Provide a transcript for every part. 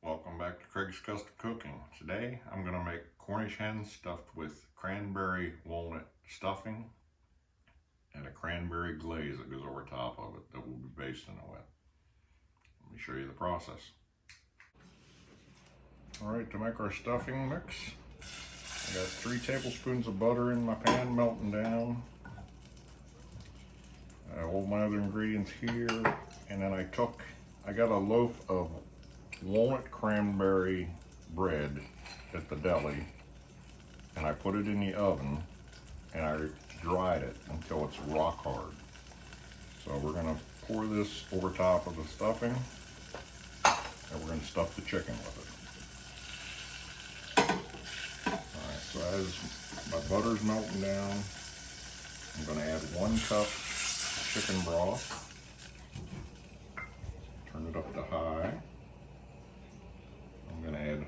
Welcome back to Craig's Custom Cooking. Today I'm going to make Cornish hens stuffed with cranberry walnut stuffing and a cranberry glaze that goes over top of it that we'll be basting it with. Let me show you the process. Alright, to make our stuffing mix, I got 3 tablespoons of butter in my pan melting down. I have all my other ingredients here, and then I got a loaf of walnut cranberry bread at the deli, and I put it in the oven and I dried it until it's rock hard. So we're going to pour this over top of the stuffing and we're going to stuff the chicken with it. Alright, so as my butter's melting down, I'm going to add 1 cup chicken broth. Turn it up to high. I'm going to add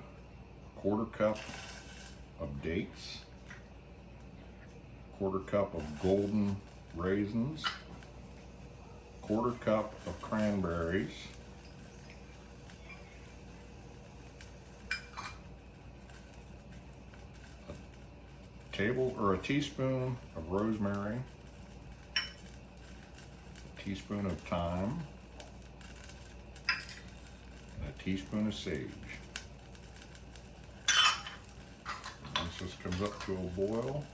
1/4 cup of dates, 1/4 cup of golden raisins, 1/4 cup of cranberries, a teaspoon of rosemary, a teaspoon of thyme, and a teaspoon of sage. Once this comes up to a boil,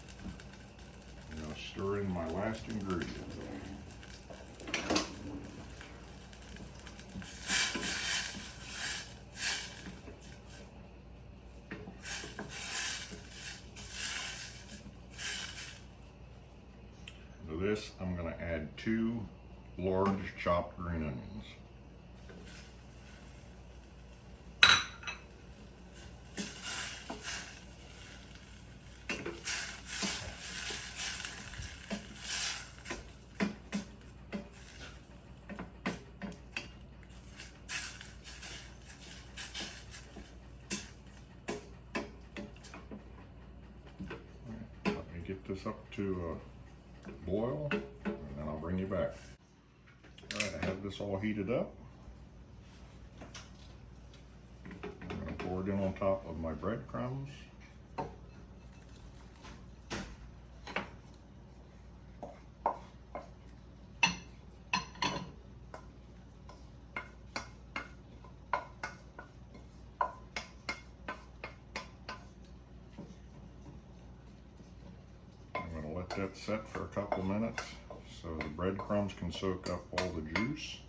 I'm going to stir in my last ingredient. To this, I'm going to add 2 large chopped green onions. Get this up to a boil, and then I'll bring you back. Alright, I have this all heated up. I'm going to pour it in on top of my breadcrumbs. Let that set for a couple of minutes so the breadcrumbs can soak up all the juice.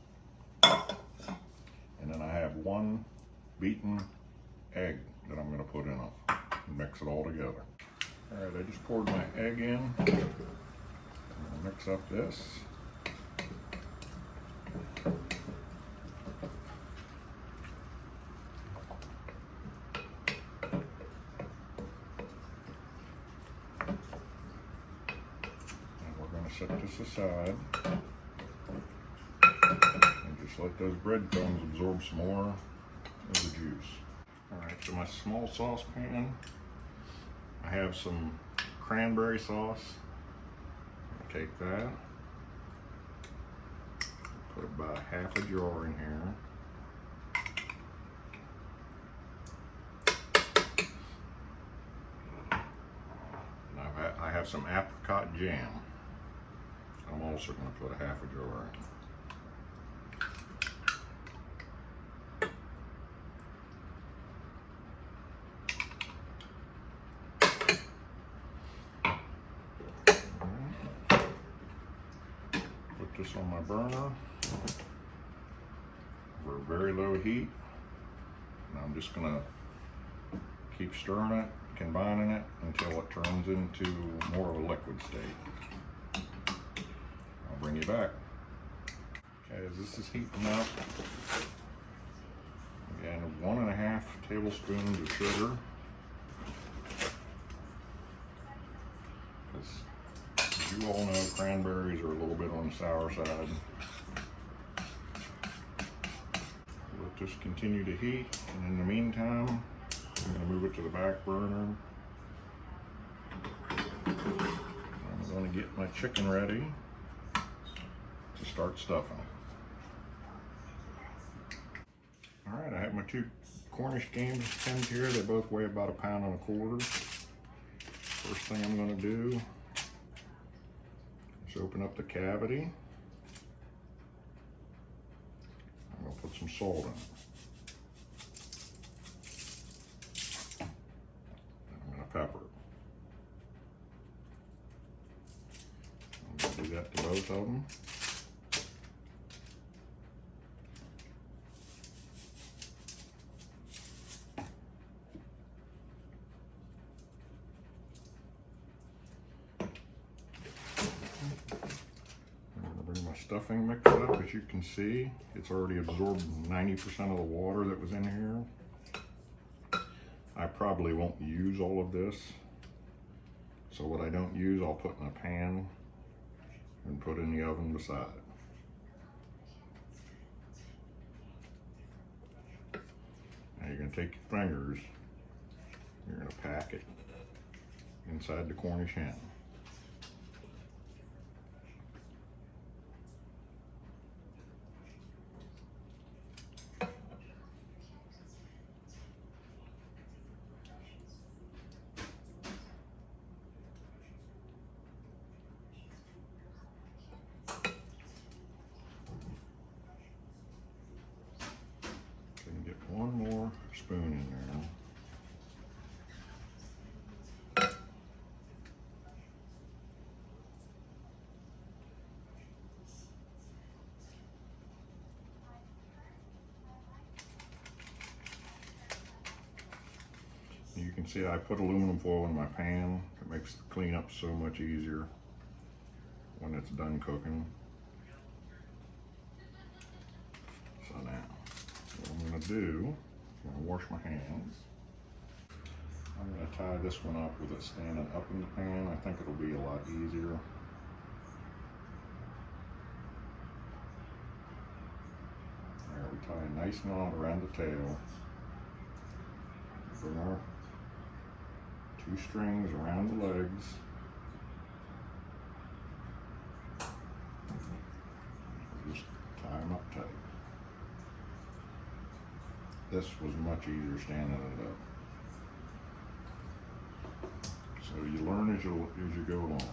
And then I have 1 beaten egg that I'm going to put in it and mix it all together. Alright, I just poured my egg in. I'm going to mix up this. Set this aside and just let those breadcrumbs absorb some more of the juice. Alright, so my small saucepan, I have some cranberry sauce. I'll take that, put about 1/2 jar in here. And I have some apricot jam. I'm also going to put 1/2 jar in. Put this on my burner over a very low heat, and I'm just going to keep stirring it, combining it until it turns into more of a liquid state. Bring you back. Okay, as this is heating up, again, 1.5 tablespoons of sugar. As you all know, cranberries are a little bit on the sour side. Let this continue to heat, and in the meantime, I'm going to move it to the back burner. I'm going to get my chicken ready to start stuffing. Alright, I have my 2 Cornish hens here. They both weigh about 1.25 pounds. First thing I'm going to do is open up the cavity. I'm going to put some salt in it. I'm going to pepper it. I'm going to do that to both of them. Stuffing mixed up. As you can see, it's already absorbed 90% of the water that was in here. I probably won't use all of this, so what I don't use I'll put in a pan and put in the oven beside it. Now you're going to take your fingers, you're going to pack it inside the Cornish hen. One more spoon in there. You can see I put aluminum foil in my pan. It makes the cleanup so much easier when it's done cooking. So now, what I'm going to do, I'm going to wash my hands. I'm going to tie this one up with it standing up in the pan. I think it'll be a lot easier. There, we tie a nice knot around the tail. Bring our 2 strings around the legs. Just tie them up tight. This was much easier standing it up. So you learn as you go along.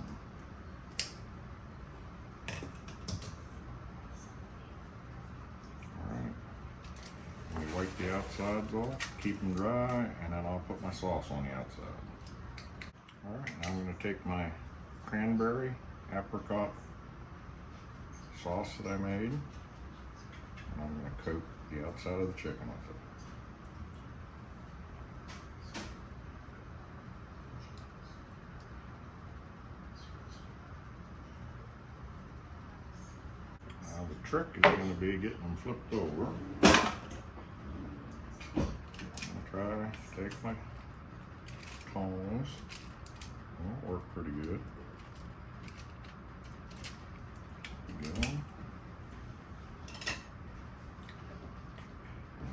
Alright. We wipe the outsides off, keep them dry, and then I'll put my sauce on the outside. Alright, now I'm going to take my cranberry apricot sauce that I made, and I'm going to coat the outside of the chicken with it. Now the trick is going to be getting them flipped over. I'm going to try to take my tongs. Well, work pretty good. Good. And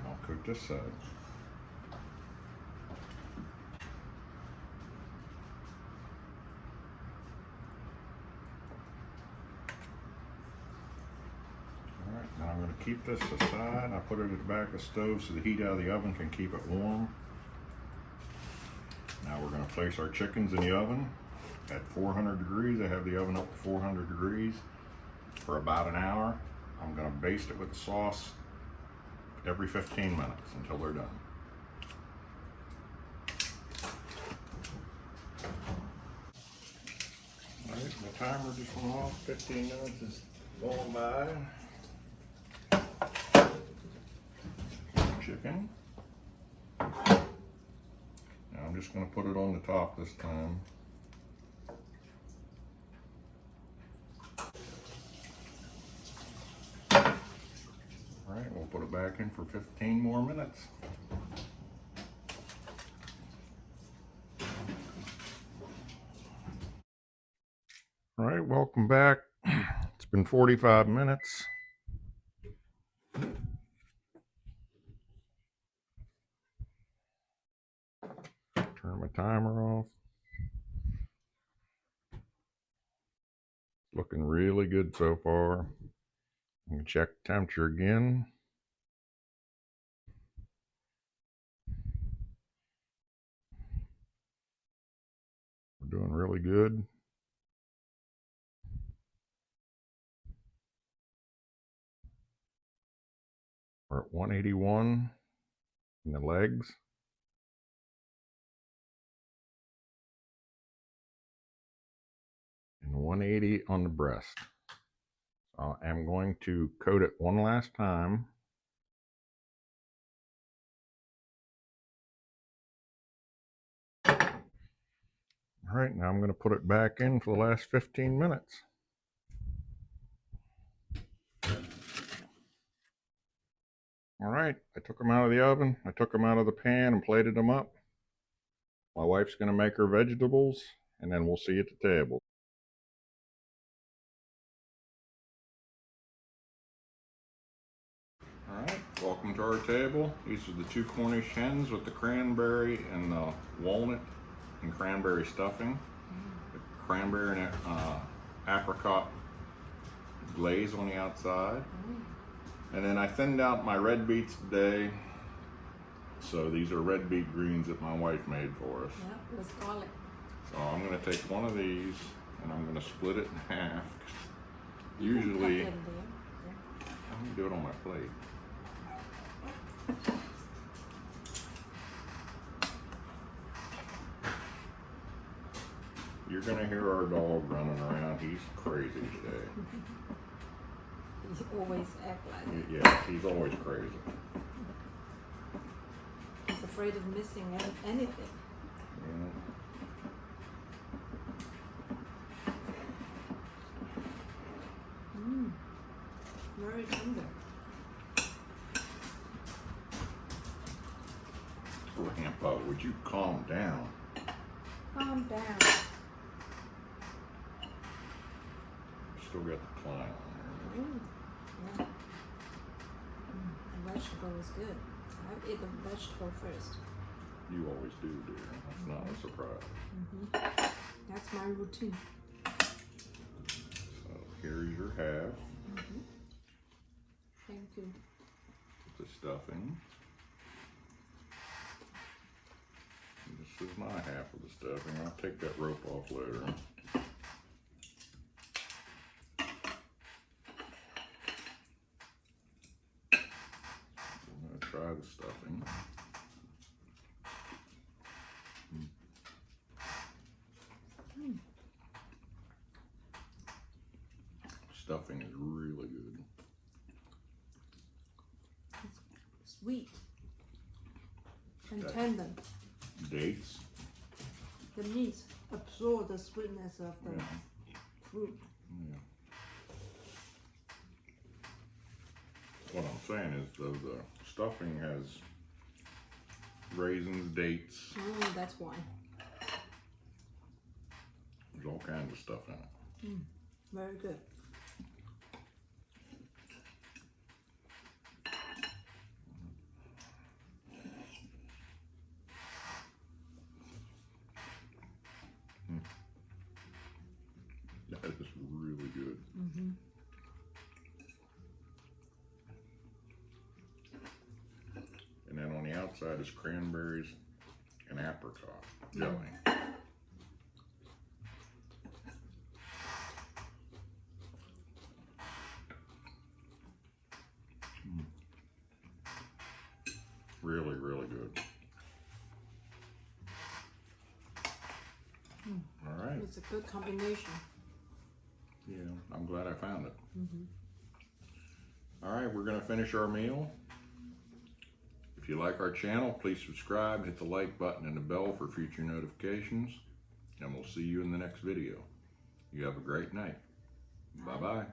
I'll cook this side. Alright, now I'm going to keep this aside. I put it at the back of the stove so the heat out of the oven can keep it warm. Now we're going to place our chickens in the oven at 400 degrees. I have the oven up to 400 degrees for about an hour. I'm going to baste it with the sauce every 15 minutes until they're done. Alright, the timer just went off. 15 minutes is going by. Chicken. Now I'm just going to put it on the top this time. Alright, we'll put it back in for 15 more minutes. Alright, welcome back. It's been 45 minutes. Turn my timer off. Looking really good so far. I'm gonna check the temperature again. We're doing really good. We're at 181 in the legs. And 180 on the breast. So I'm going to coat it one last time. All right, now I'm going to put it back in for the last 15 minutes. All right, I took them out of the oven. I took them out of the pan and plated them up. My wife's going to make her vegetables, and then we'll see you at the table. All right, welcome to our table. These are the 2 Cornish hens with the cranberry and the walnut and cranberry stuffing. The cranberry and apricot glaze on the outside. And then I thinned out my red beets today. So these are red beet greens that my wife made for us. Yeah, with garlic. So I'm going to take one of these and I'm going to split it in half. Usually, let me do it on my plate. You're going to hear our dog running around. He's crazy today. He always acts like it. Yeah, he's always crazy. He's afraid of missing anything. Yeah. Very tender. Grandpa, would you calm down? Calm down. Still got the cline on there. Yeah. The vegetable is good. I eat the vegetable first. You always do, dear. That's not a surprise. That's my routine. So here's your half. Thank you. The stuffing. And this is my half of the stuffing. I'll take that rope off later. I'm going to try the stuffing. Stuffing is really good. It's sweet and tender. Dates. The meat absorbs the sweetness of the fruit. Yeah. What I'm saying is the stuffing has raisins, dates. Oh, that's why. There's all kinds of stuff in it. Very good. That is really good. And then on the outside is cranberries and apricot jelly. Really, really good. All right. It's a good combination. Yeah, I'm glad I found it. All right, we're going to finish our meal. If you like our channel, please subscribe, hit the like button and the bell for future notifications, and we'll see you in the next video. You have a great night. Bye-bye.